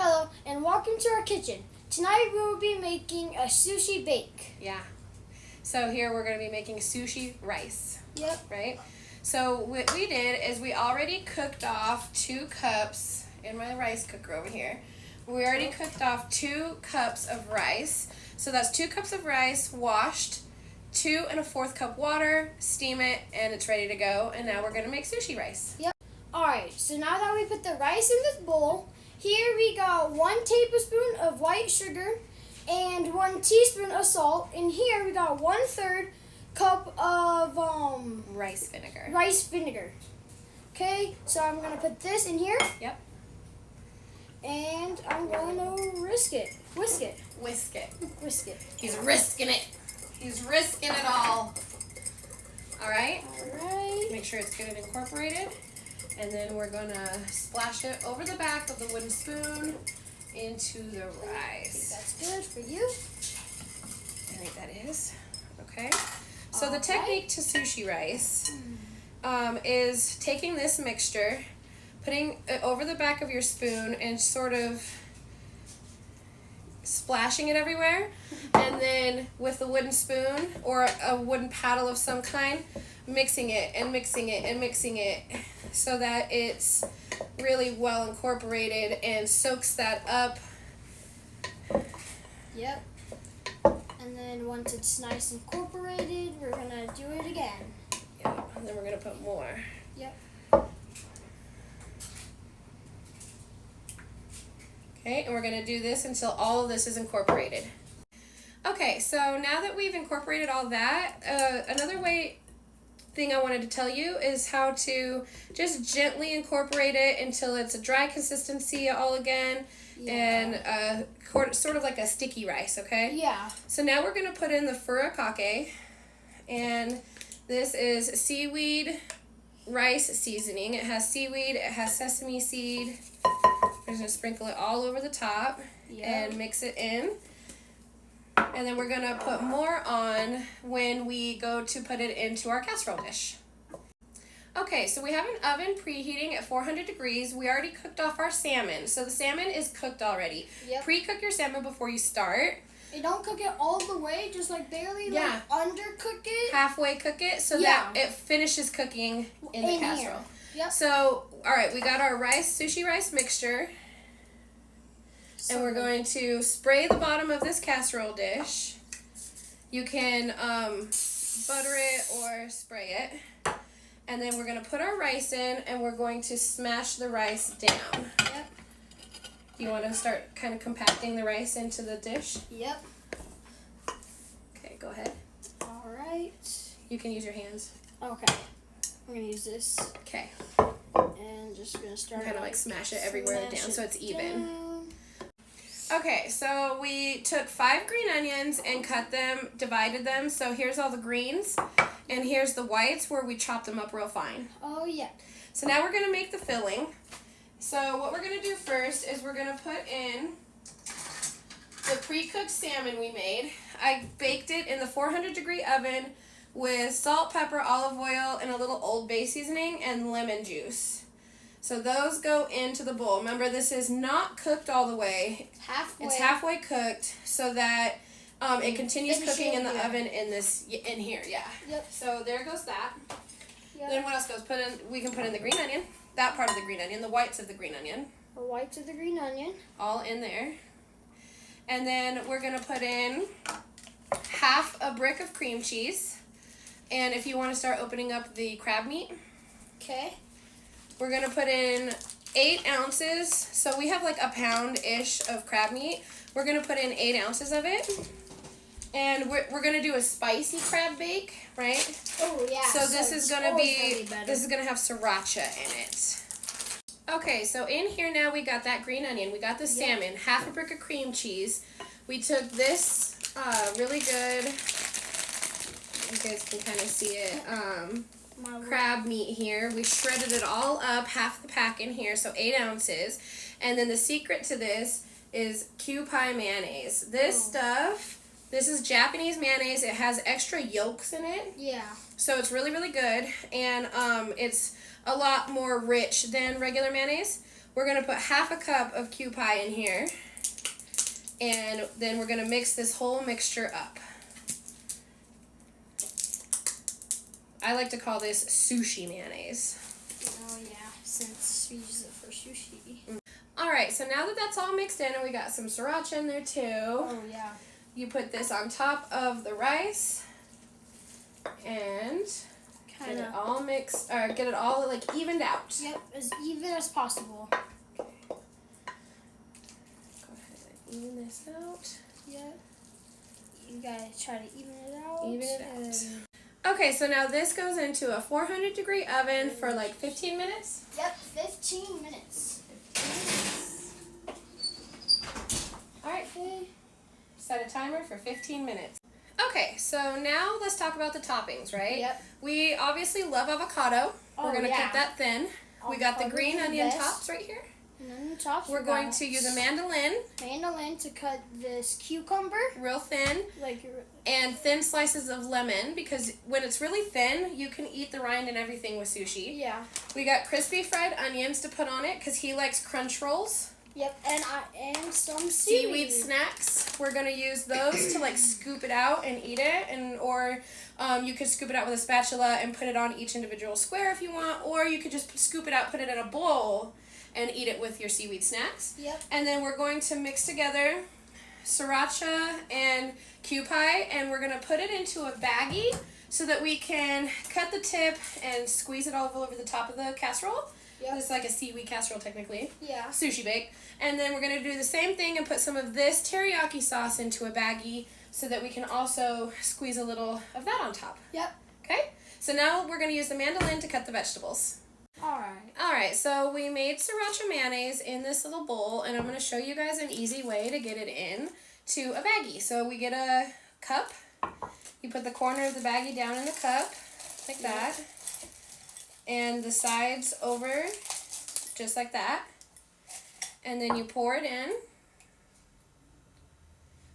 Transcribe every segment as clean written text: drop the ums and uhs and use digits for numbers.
Hello, and welcome to our kitchen. Tonight we will be making a sushi bake. Yeah. So here we're going to be making sushi rice. Yep. Right? So what we did is we already cooked off 2 cups in my rice cooker over here. We already cooked off 2 cups of rice. So that's 2 cups of rice washed, 2 1/4 cup water, steam it, and it's ready to go. And now we're going to make sushi rice. Yep. Alright, so now that we put the rice in this bowl, here we got 1 tablespoon of white sugar and 1 teaspoon of salt. And here we got 1/3 cup of rice vinegar. Rice vinegar. Okay, so I'm gonna put this in here. Yep. And I'm gonna whisk it. Whisk it. Whisk it. He's risking it. He's risking it all. Alright? Alright. Make sure it's good and incorporated. And then we're going to splash it over the back of the wooden spoon into the rice. That's good for you. I think that is. Okay. So the technique to sushi rice is taking this mixture, putting it over the back of your spoon and sort of splashing it everywhere. And then with the wooden spoon or a wooden paddle of some kind, mixing it and mixing it and mixing it so that it's really well incorporated and soaks that up. Yep. And then once it's nice incorporated, we're going to do it again. Yeah, and then we're going to put more. Yep. Okay, and we're going to do this until all of this is incorporated. Okay, so now that we've incorporated all that, another thing I wanted to tell you is how to just gently incorporate it until it's a dry consistency all again. Yeah. And sort of like a sticky rice, okay? Yeah. So now we're going to put in the furikake, and this is seaweed rice seasoning. It has seaweed, it has sesame seed. We're just going to sprinkle it all over the top and mix it in. And then we're going to put more on when we go to put it into our casserole dish. Okay, so we have an oven preheating at 400 degrees. We already cooked off our salmon. So the salmon is cooked already. Yep. Pre-cook your salmon before you start. And don't cook it all the way, just like barely like undercook it. Halfway cook it so that it finishes cooking in the casserole. Yep. So, all right, we got our sushi rice mixture. And we're going to spray the bottom of this casserole dish. You can butter it or spray it. And then we're going to put our rice in, and we're going to smash the rice down. Yep. Do you want to start kind of compacting the rice into the dish? Yep. Okay, go ahead. All right. You can use your hands. Okay. I'm going to use this. Okay. And just going to start kind of like smash it everywhere down so it's even. Down. Okay, so we took 5 green onions and cut them, divided them. So here's all the greens, and here's the whites where we chopped them up real fine. Oh, yeah. So now we're going to make the filling. So what we're going to do first is we're going to put in the pre-cooked salmon we made. I baked it in the 400-degree oven with salt, pepper, olive oil, and a little Old Bay seasoning and lemon juice. So those go into the bowl. Remember, this is not cooked all the way. Halfway. It's halfway cooked so that it continues cooking in the oven in here. Yeah. Yep. So there goes that. Yep. Then what else goes? We can put in the green onion. That part of the green onion, the whites of the green onion. The whites of the green onion. All in there. And then we're going to put in half a brick of cream cheese. And if you want to start opening up the crab meat. Okay. We're going to put in 8 ounces. So we have like a pound-ish of crab meat. We're going to put in 8 ounces of it. And we're going to do a spicy crab bake, right? Oh, yeah. So this is going to have sriracha in it. Okay, so in here now we got that green onion. We got the salmon, half a brick of cream cheese. We took this really good, you guys can kind of see it, crab meat here. We shredded it all up, half the pack in here, so 8 ounces. And then the secret to this is Kewpie mayonnaise. This stuff, this is Japanese mayonnaise. It has extra yolks in it. Yeah. So it's really, really good. And it's a lot more rich than regular mayonnaise. we're going to put half a cup of kewpie in here. And then we're going to mix this whole mixture up. I like to call this sushi mayonnaise. Oh yeah, since we use it for sushi. Alright, so now that that's all mixed in and we got some sriracha in there too. Oh yeah. You put this on top of the rice and get it all mixed, or get it all like evened out. Yep, as even as possible. Go ahead and even this out. Yep. You gotta try to even it out. Even it out. Okay, so now this goes into a 400-degree oven for like 15 minutes. Yep, 15 minutes. Alright, set a timer for 15 minutes. Okay, so now let's talk about the toppings, right? Yep. We obviously love avocado. We're going to cut that thin. We got the Avocado green is the onion best. tops right here. And then the tops. We're going to use a mandolin, to cut this cucumber. real thin, Like. and thin slices of lemon, because when it's really thin, you can eat the rind and everything with sushi. Yeah. We got crispy fried onions to put on it because he likes crunch rolls. Yep, and some Seaweed snacks. We're gonna use those to like scoop it out and eat it, or you could scoop it out with a spatula and put it on each individual square if you want, or you could just scoop it out, put it in a bowl, and eat it with your seaweed snacks. Yep. And then we're going to mix together sriracha and kewpie, and we're gonna put it into a baggie so that we can cut the tip and squeeze it all over the top of the casserole. Yep. It's like a seaweed casserole technically. Yeah. Sushi Bake. And then we're going to do the same thing and put some of this teriyaki sauce into a baggie so that we can also squeeze a little of that on top. Yep. Okay? So now we're going to use the mandolin to cut the vegetables. Alright. Alright, so we made sriracha mayonnaise in this little bowl, and I'm going to show you guys an easy way to get it in to a baggie. So we get a cup. You put the corner of the baggie down in the cup, like that. And the sides over, just like that. And then you pour it in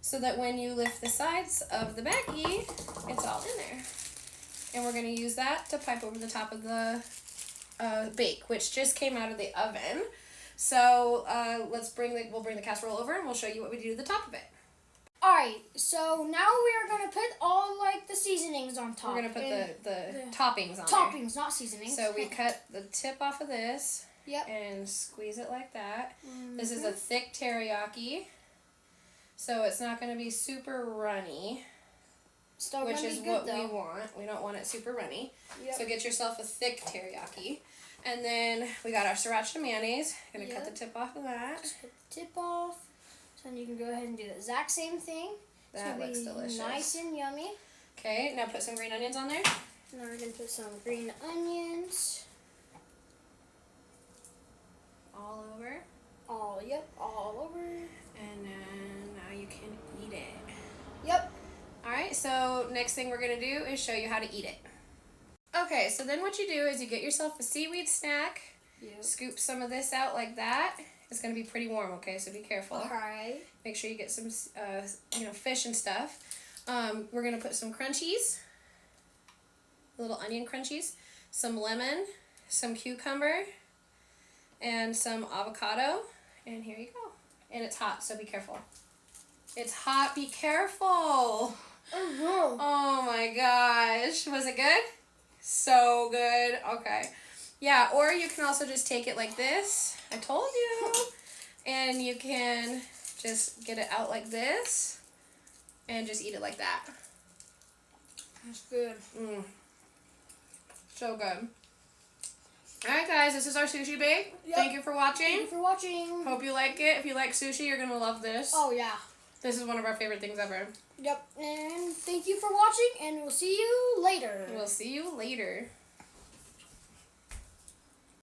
so that when you lift the sides of the baggie, it's all in there. And we're going to use that to pipe over the top of the bake, which just came out of the oven. So we'll bring the casserole over and we'll show you what we do to the top of it. Alright, so now we are going to put all like the seasonings on top. We're going to put the toppings on Toppings, not seasonings. there. So we cut the tip off of this. Yep. And squeeze it like that. Mm-hmm. This is a thick teriyaki, so it's not going to be super runny, Still which gonna is be good, what though. we want. We don't want it super runny. Yep. So get yourself a thick teriyaki. And then we got our sriracha mayonnaise. Going to cut Yep. the tip off of that. Just cut the tip off. So then you can go ahead and do the exact same thing. That looks delicious. Nice and yummy. Okay, now put some green onions on there. Now we're going to put some green onions. All over. All over. And then now you can eat it. Yep. Alright, so next thing we're going to do is show you how to eat it. Okay, so then what you do is you get yourself a seaweed snack. Yep. Scoop some of this out like that. It's going to be pretty warm, okay, so be careful. Alright. Make sure you get some fish and stuff. We're going to put some crunchies, little onion crunchies, some lemon, some cucumber, and some avocado. And here you go. And it's hot, so be careful. It's hot, be careful. Oh my gosh. Was it good? So good. Okay. Yeah, or you can also just take it like this. I told you. And you can just get it out like this and just eat it like that. That's good. So good. Alright guys, this is our sushi bake. Yep. Thank you for watching. Thank you for watching. Hope you like it. If you like sushi, you're going to love this. Oh, yeah. This is one of our favorite things ever. Yep. And thank you for watching, and we'll see you later. We'll see you later.